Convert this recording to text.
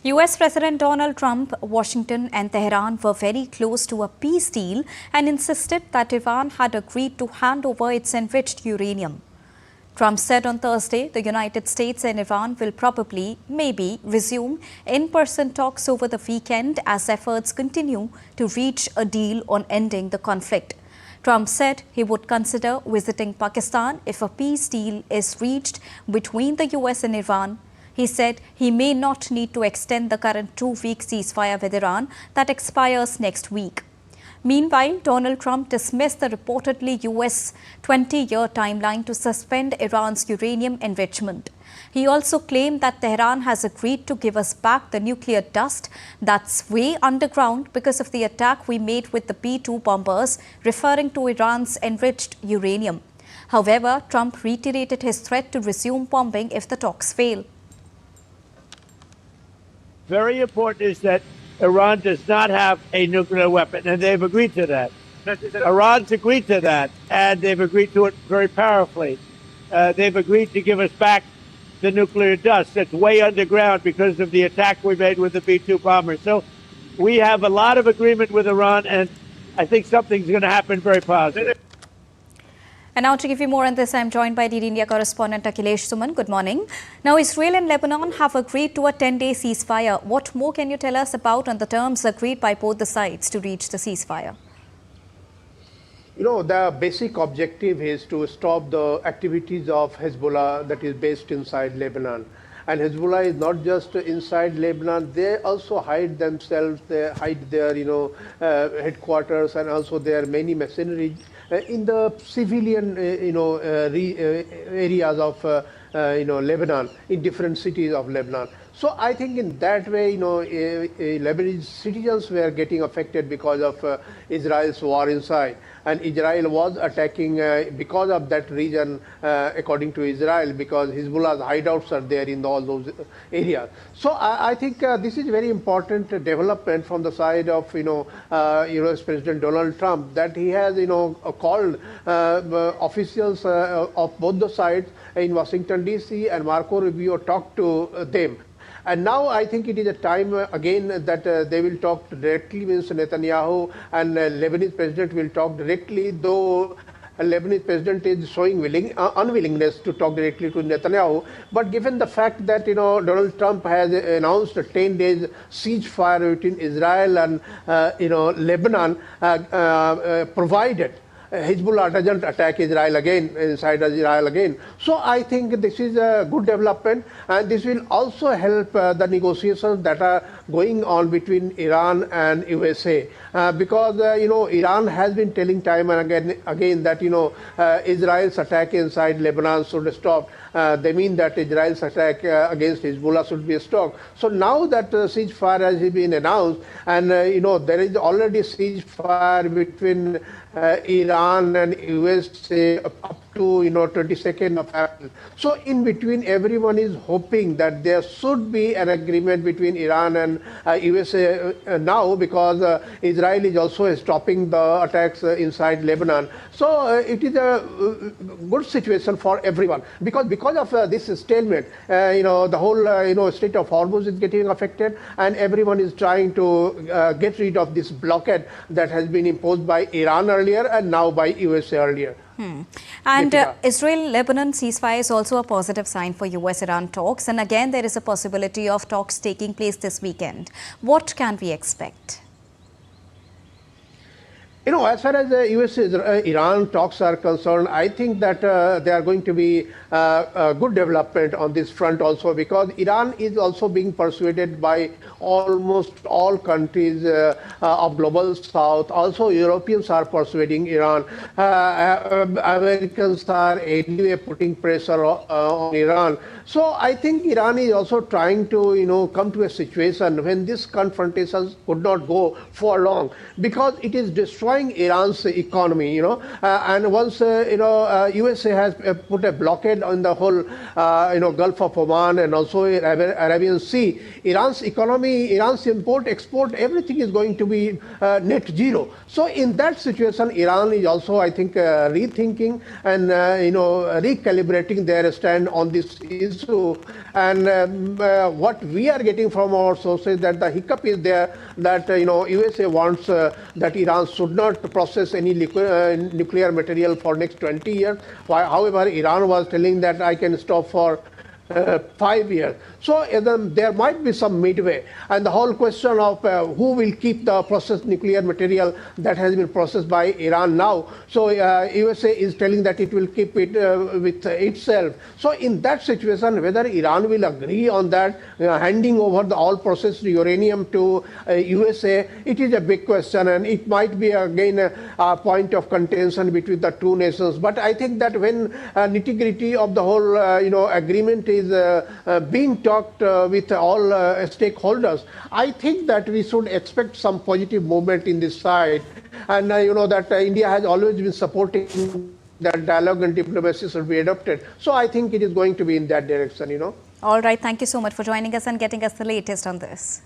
US President Donald Trump, Washington and Tehran were very close to a peace deal and insisted that Iran had agreed to hand over its enriched uranium. Trump said on Thursday the United States and Iran will probably, maybe, resume in-person talks over the weekend as efforts continue to reach a deal on ending the conflict. Trump said he would consider visiting Pakistan if a peace deal is reached between the US and Iran. He said he may not need to extend the current 2-week ceasefire with Iran that expires next week. Meanwhile, Donald Trump dismissed the reportedly US 20-year timeline to suspend Iran's uranium enrichment. He also claimed that Tehran has agreed to give us back the nuclear dust that's way underground because of the attack we made with the B-2 bombers, referring to Iran's enriched uranium. However, Trump reiterated his threat to resume bombing if the talks fail. Very important is that Iran does not have a nuclear weapon, and they've agreed to that. Iran's agreed to that, and they've agreed to it very powerfully. They've agreed to give us back the nuclear dust that's way underground because of the attack we made with the B-2 bombers. So we have a lot of agreement with Iran, and I think something's going to happen very positive. And now to give you more on this, I'm joined by DD India correspondent Akhilesh Suman. Good morning. Now, Israel and Lebanon have agreed to a 10-day ceasefire. What more can you tell us about on the terms agreed by both the sides to reach the ceasefire? You know, the basic objective is to stop the activities of Hezbollah that is based inside Lebanon. And Hezbollah is not just inside Lebanon, they also hide themselves, they hide their, headquarters, and also there are many mercenaries in the civilian, areas of, Lebanon, in different cities of Lebanon. So I think in that way, Lebanese citizens were getting affected because of Israel's war inside. And Israel was attacking because of that region, according to Israel, because Hezbollah's hideouts are there in all those areas. So I think this is very important development from the side of, US President Donald Trump, that he has, called officials of both the sides in Washington, D.C. and Marco Rubio talked to them. And now I think it is a time again that they will talk directly with Netanyahu, and Lebanese president will talk directly, though Lebanese president is showing unwillingness to talk directly to Netanyahu. But given the fact that Donald Trump has announced a 10 days ceasefire between Israel and Lebanon, provided Hezbollah doesn't attack Israel again, inside Israel again. So I think this is a good development, and this will also help the negotiations that are going on between Iran and USA. Because, Iran has been telling time and again that, Israel's attack inside Lebanon should stop. They mean that Israel's attack against Hezbollah should be stopped. So now that ceasefire has been announced, and there is already ceasefire between Iran and USA up to 22nd of April. So in between, everyone is hoping that there should be an agreement between Iran and USA now, because Israel is also stopping the attacks inside Lebanon. So it is a good situation for everyone, because of this stalemate, the whole state of Hormuz is getting affected, and everyone is trying to get rid of this blockade that has been imposed by Iran earlier and now by USA earlier. And Israel-Lebanon ceasefire is also a positive sign for US-Iran talks. And again, there is a possibility of talks taking place this weekend. What can we expect? As far as the US-Iran talks are concerned, I think that there are going to be a good development on this front also, because Iran is also being persuaded by almost all countries of global south. Also, Europeans are persuading Iran. Americans are anyway putting pressure on Iran. So I think Iran is also trying to, come to a situation when this confrontation could not go for long, because it is destroying destroying Iran's economy, and once, USA has put a blockade on the whole, Gulf of Oman and also Arabian Sea, Iran's economy, Iran's import, export, everything is going to be net zero. So in that situation, Iran is also, I think, rethinking and, recalibrating their stand on this issue. And what we are getting from our sources that the hiccup is there that, USA wants that Iran should not process any nuclear material for next 20 years. However, Iran was telling that I can stop for 5 years. So there might be some midway. And the whole question of who will keep the processed nuclear material that has been processed by Iran now. So USA is telling that it will keep it with itself. So in that situation, whether Iran will agree on that, handing over the all processed uranium to USA, it is a big question. And it might be again a point of contention between the two nations. But I think that when nitty-gritty of the whole agreement is being talked with all stakeholders, I think that we should expect some positive movement in this side. And that India has always been supporting that dialogue and diplomacy should be adopted. So I think it is going to be in that direction, All right. Thank you so much for joining us and getting us the latest on this.